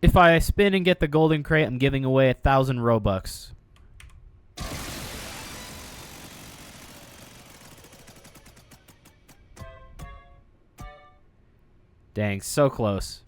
If I spin and get the golden crate, I'm giving away 1,000 Robux. Dang, so close.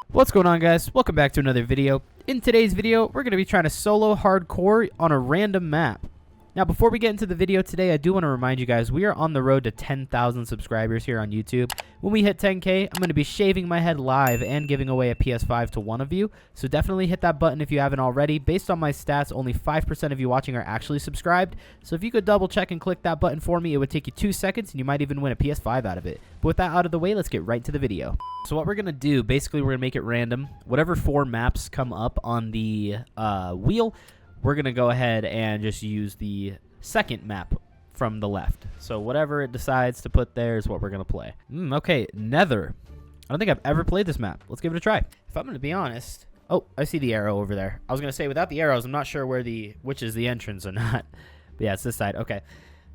What's going on, guys? Welcome back to another video. In today's video, we're going to be trying to solo hardcore on a random map. Now, before we get into the video today, I do want to remind you guys, we are on the road to 10,000 subscribers here on YouTube. When we hit 10K, I'm going to be shaving my head live and giving away a PS5 to one of you. So definitely hit that button if you haven't already. Based on my stats, only 5% of you watching are actually subscribed. So if you could double check and click that button for me, it would take you 2 seconds and you might even win a PS5 out of it. But with that out of the way, let's get right to the video. So what we're going to do, basically we're going to make it random. Whatever 4 maps come up on the wheel, we're going to go ahead and just use the second map from the left. So whatever it decides to put there is what we're going to play. Okay, Nether. I don't think I've ever played this map. Let's give it a try. If I'm going to be honest... Oh, I see the arrow over there. I was going to say, without the arrows, I'm not sure which is the entrance or not. But yeah, it's this side. Okay.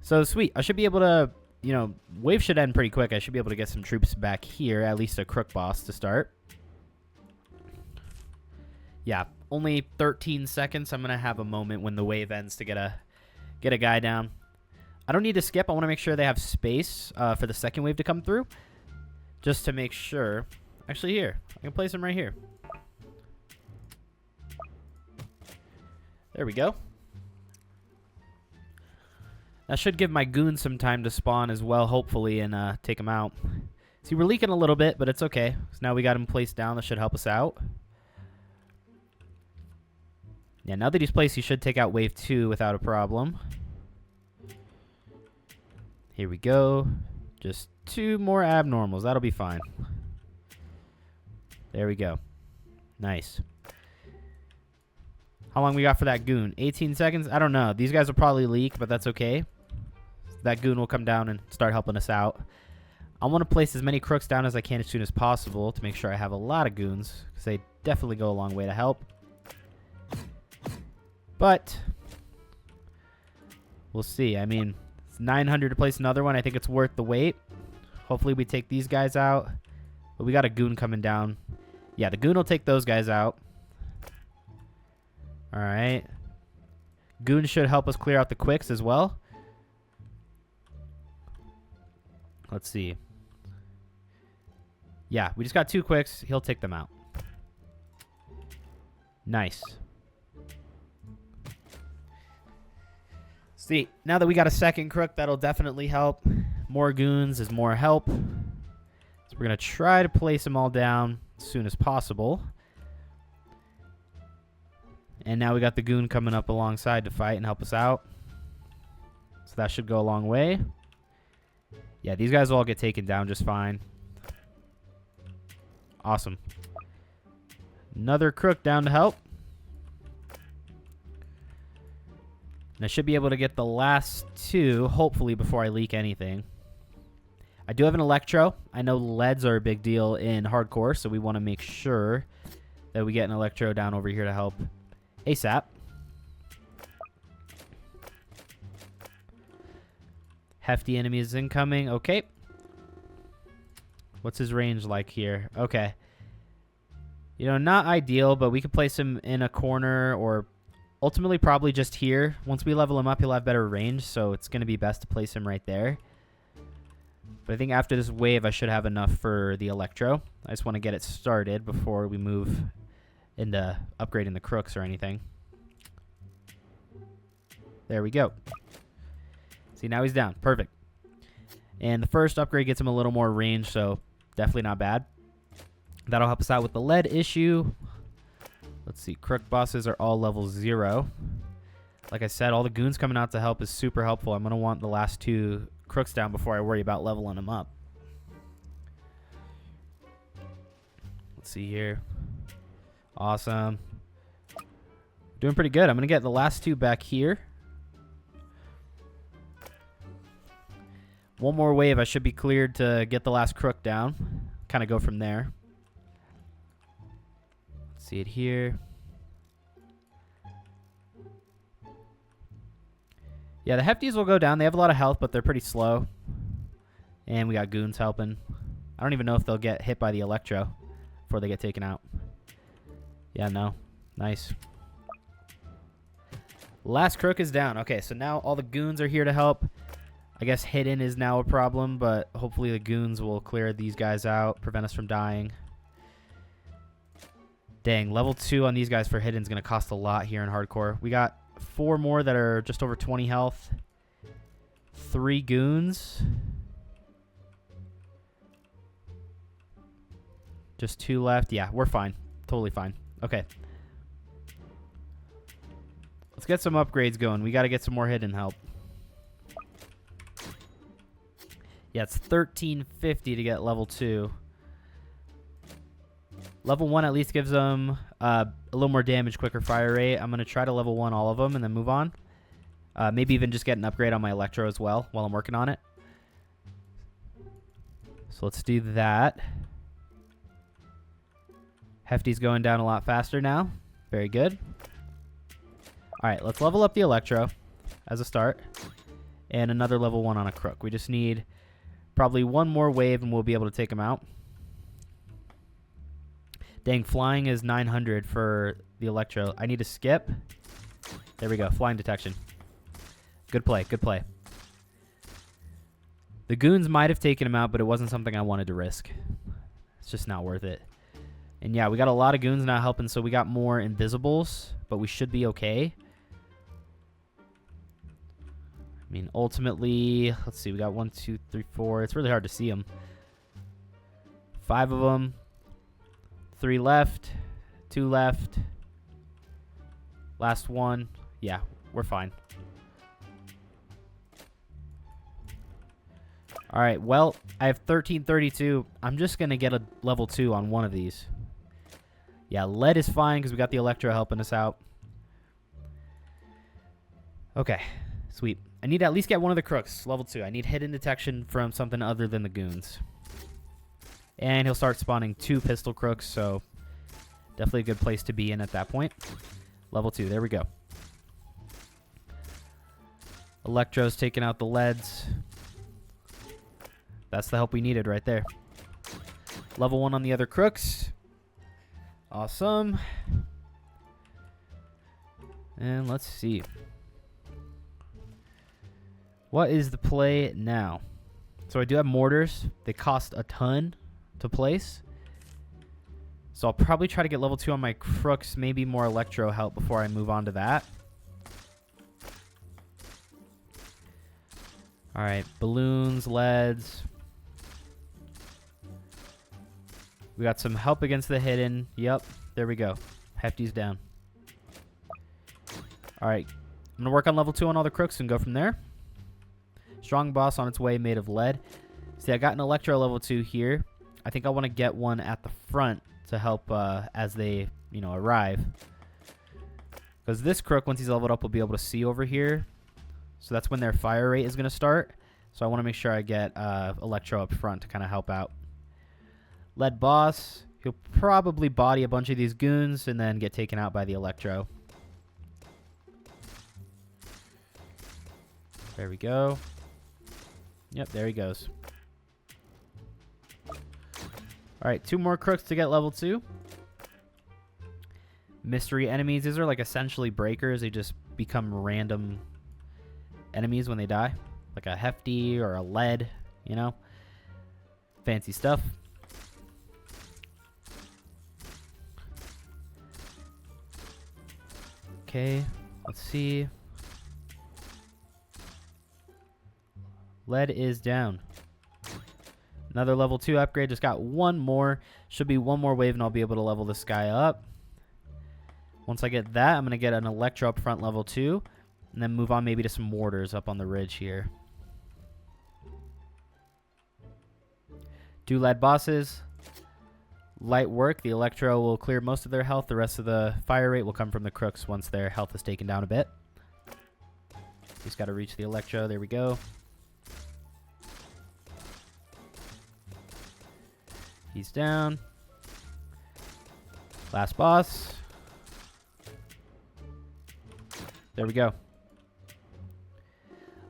So sweet. I should be able to, you know, wave should end pretty quick. I should be able to get some troops back here, at least a crook boss to start. Yeah, only 13 seconds. I'm going to have a moment when the wave ends to get a guy down. I don't need to skip. I want to make sure they have space for the second wave to come through. Just to make sure. Actually, here. I can place him right here. There we go. That should give my goons some time to spawn as well, hopefully, and take them out. See, we're leaking a little bit, but it's okay. So now we got him placed down. That should help us out. Yeah, now that he's placed, he should take out wave 2 without a problem. Here we go. Just 2 more abnormals. That'll be fine. There we go. Nice. How long we got for that goon? 18 seconds? I don't know. These guys will probably leak, but that's okay. That goon will come down and start helping us out. I want to place as many crooks down as I can as soon as possible to make sure I have a lot of goons, because they definitely go a long way to help. But we'll see. I mean, it's 900 to place another one. I think it's worth the wait. Hopefully we take these guys out. But we got a goon coming down. Yeah, the goon will take those guys out. All right. Goon should help us clear out the quicks as well. Let's see. Yeah, we just got 2 quicks. He'll take them out. Nice. See, now that we got a second crook, that'll definitely help. More goons is more help. So we're going to try to place them all down as soon as possible. And now we got the goon coming up alongside to fight and help us out. So that should go a long way. Yeah, these guys will all get taken down just fine. Awesome. Another crook down to help. And I should be able to get the last 2, hopefully, before I leak anything. I do have an Electro. I know leads are a big deal in hardcore, so we want to make sure that we get an Electro down over here to help ASAP. Hefty enemies incoming. Okay. What's his range like here? Okay. You know, not ideal, but we could place him in a corner or ultimately probably just here. Once we level him up, he'll have better range, so it's going to be best to place him right there. But I think after this wave, I should have enough for the Electro. I just want to get it started before we move into upgrading the crooks or anything. There we go. See, now he's down. Perfect. And the first upgrade gets him a little more range, so definitely not bad. That'll help us out with the lead issue. Let's see. Crook bosses are all level 0. Like I said, all the goons coming out to help is super helpful. I'm going to want the last 2 crooks down before I worry about leveling them up. Let's see here. Awesome. Doing pretty good. I'm going to get the last 2 back here. One more wave. I should be cleared to get the last crook down. Kind of go from there. Let's see it here. Yeah, the Hefties will go down. They have a lot of health, but they're pretty slow. And we got goons helping. I don't even know if they'll get hit by the electro before they get taken out. Yeah, no. Nice. Last crook is down. Okay, so now all the goons are here to help. I guess hidden is now a problem, but hopefully the goons will clear these guys out, prevent us from dying. Dang, level 2 on these guys for hidden is going to cost a lot here in hardcore. We got 4 more that are just over 20 health. 3 goons. Just 2 left. Yeah, we're fine. Totally fine. Okay. Let's get some upgrades going. We got to get some more hidden help. Yeah, it's 1350 to get level 2. Level 1 at least gives them a little more damage, quicker fire rate. I'm going to try to level 1 all of them and then move on. Maybe even just get an upgrade on my electro as well while I'm working on it. So let's do that. Hefty's going down a lot faster now. Very good. All right, let's level up the electro as a start. And another level 1 on a crook. We just need probably 1 more wave and we'll be able to take him out. Dang, flying is 900 for the electro. I need to skip. There we go, flying detection. Good play, good play. The goons might have taken him out, but it wasn't something I wanted to risk. It's just not worth it. And yeah, we got a lot of goons not helping, so we got more invisibles, but we should be okay. I mean, ultimately, let's see, we got 1, 2, 3, 4. It's really hard to see them. 5 of them. 3 left. 2 left. Last one. Yeah, we're fine. All right, well, I have 1332. I'm just going to get a level 2 on one of these. Yeah, lead is fine because we got the electro helping us out. Okay, sweet. I need to at least get one of the crooks, level 2. I need hidden detection from something other than the goons. And he'll start spawning 2 pistol crooks, so definitely a good place to be in at that point. Level 2, there we go. Electro's taking out the leads. That's the help we needed right there. Level 1 on the other crooks. Awesome. And let's see. What is the play now? So I do have mortars. They cost a ton to place. So I'll probably try to get level 2 on my crooks, maybe more electro help before I move on to that. Alright, balloons, leads. We got some help against the hidden. Yep, there we go. Hefty's down. Alright, I'm going to work on level 2 on all the crooks and go from there. Strong boss on its way, made of lead. See, I got an electro level 2 here. I think I want to get one at the front to help as they, arrive. Because this crook, once he's leveled up, will be able to see over here. So that's when their fire rate is going to start. So I want to make sure I get electro up front to kind of help out. Lead boss. He'll probably body a bunch of these goons and then get taken out by the electro. There we go. Yep, there he goes. Alright, 2 more crooks to get level 2. Mystery enemies. These are like essentially breakers. They just become random enemies when they die. Like a hefty or a lead, Fancy stuff. Okay, let's see. Lead is down. Another level 2 upgrade. Just got 1 more. Should be 1 more wave and I'll be able to level this guy up. Once I get that, I'm going to get an electro up front level 2. And then move on maybe to some mortars up on the ridge here. 2 lead bosses. Light work. The electro will clear most of their health. The rest of the fire rate will come from the crooks once their health is taken down a bit. Just got to reach the electro. There we go. He's down. Last boss. There we go.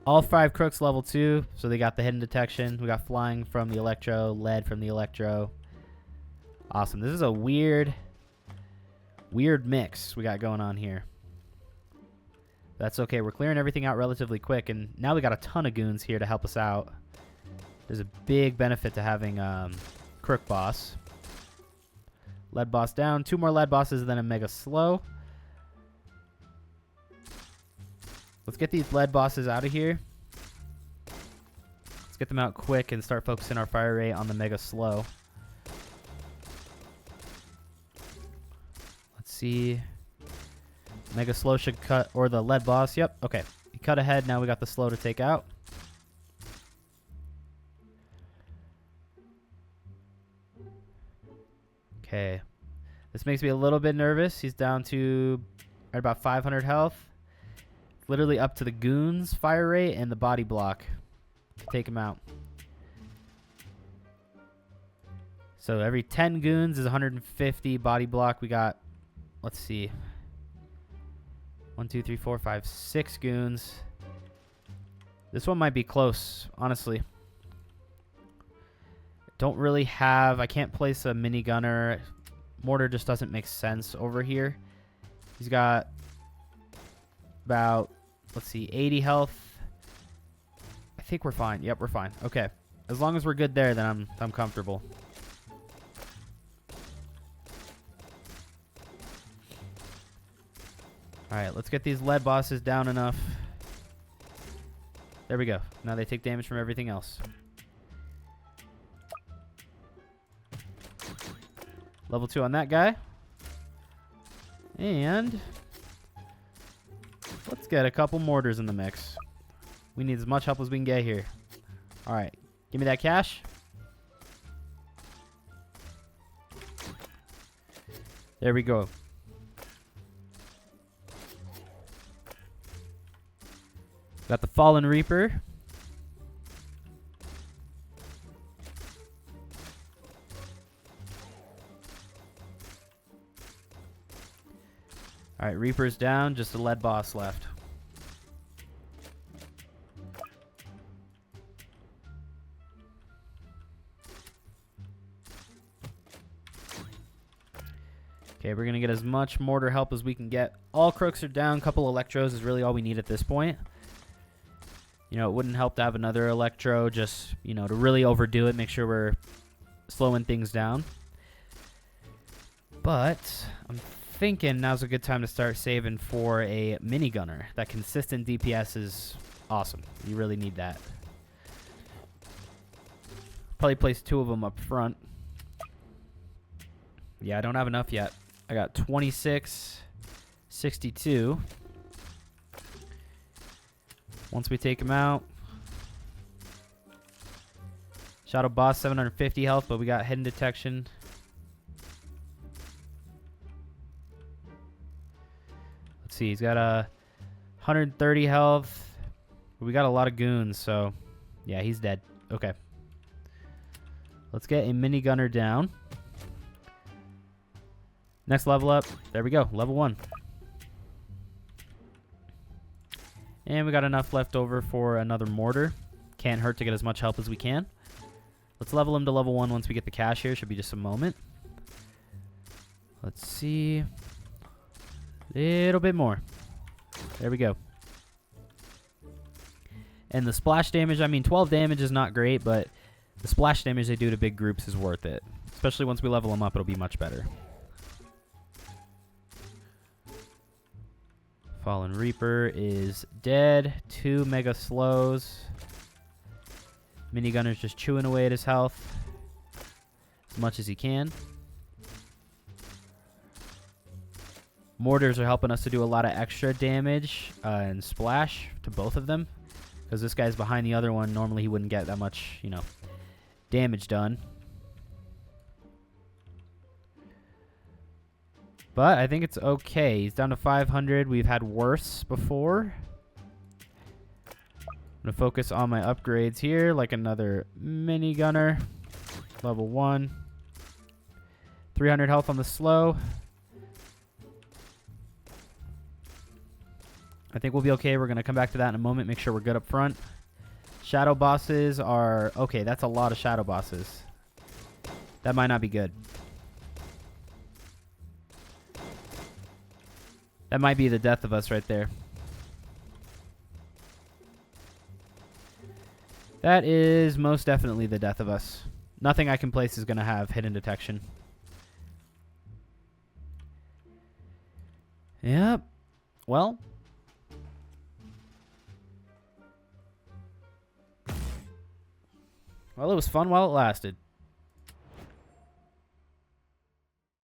All 5 crooks level 2, so they got the hidden detection. We got flying from the electro, lead from the electro. Awesome. This is a weird mix we got going on here. That's okay. We're clearing everything out relatively quick, and now we got a ton of goons here to help us out. There's a big benefit to having crook boss. Lead boss down. 2 more lead bosses, and then a mega slow. Let's get these lead bosses out of here. Let's get them out quick and start focusing our fire rate on the mega slow. Let's see. Mega slow should cut, or the lead boss. Yep. Okay. He cut ahead. Now we got the slow to take out. Okay. This makes me a little bit nervous. He's down to right about 500 health. Literally up to the goons fire rate and the body block to take him out. So every 10 goons is 150 body block. We got, let's see, 1, 2, 3, 4, 5, 6 goons. This one might be close, honestly. Don't really have, I can't place a minigunner. Mortar just doesn't make sense over here. He's got about, let's see, 80 health. I think we're fine. Yep, we're fine. Okay. As long as we're good there, then I'm comfortable. Alright, let's get these lead bosses down enough. There we go. Now they take damage from everything else. Level 2 on that guy. And let's get a couple mortars in the mix. We need as much help as we can get here. Alright, give me that cash. There we go. Got the Fallen Reaper. Alright, Reaper's down, just a lead boss left. Okay, we're going to get as much mortar help as we can get. All crooks are down. A couple electros is really all we need at this point. You know, it wouldn't help to have another electro just, you know, to really overdo it, make sure we're slowing things down. But I'm thinking now's a good time to start saving for a minigunner. That consistent DPS is awesome. You really need that. Probably place 2 of them up front. Yeah, I don't have enough yet. I got 26, 62. Once we take him out. Shadow boss, 750 health, but we got hidden detection. Let's see, he's got a 130 health. But we got a lot of goons, so yeah, he's dead. Okay. Let's get a minigunner down. Next level up. There we go. Level 1. And we got enough left over for another mortar. Can't hurt to get as much help as we can. Let's level him to level 1 once we get the cash here. Should be just a moment. Let's see. A little bit more. There we go. And the splash damage, I mean, 12 damage is not great, but the splash damage they do to big groups is worth it. Especially once we level them up, it'll be much better. Fallen Reaper is dead. 2 mega slows. Minigunner's just chewing away at his health as much as he can. Mortars are helping us to do a lot of extra damage and splash to both of them. Because this guy's behind the other one. Normally he wouldn't get that much, you know, damage done. But I think it's okay. He's down to 500. We've had worse before. I'm going to focus on my upgrades here, like another minigunner. Level 1. 300 health on the slow. I think we'll be okay. We're going to come back to that in a moment. Make sure we're good up front. Shadow bosses are... Okay, that's a lot of shadow bosses. That might not be good. That might be the death of us right there. That is most definitely the death of us. Nothing I can place is going to have hidden detection. Yep. Well. Well, it was fun while it lasted.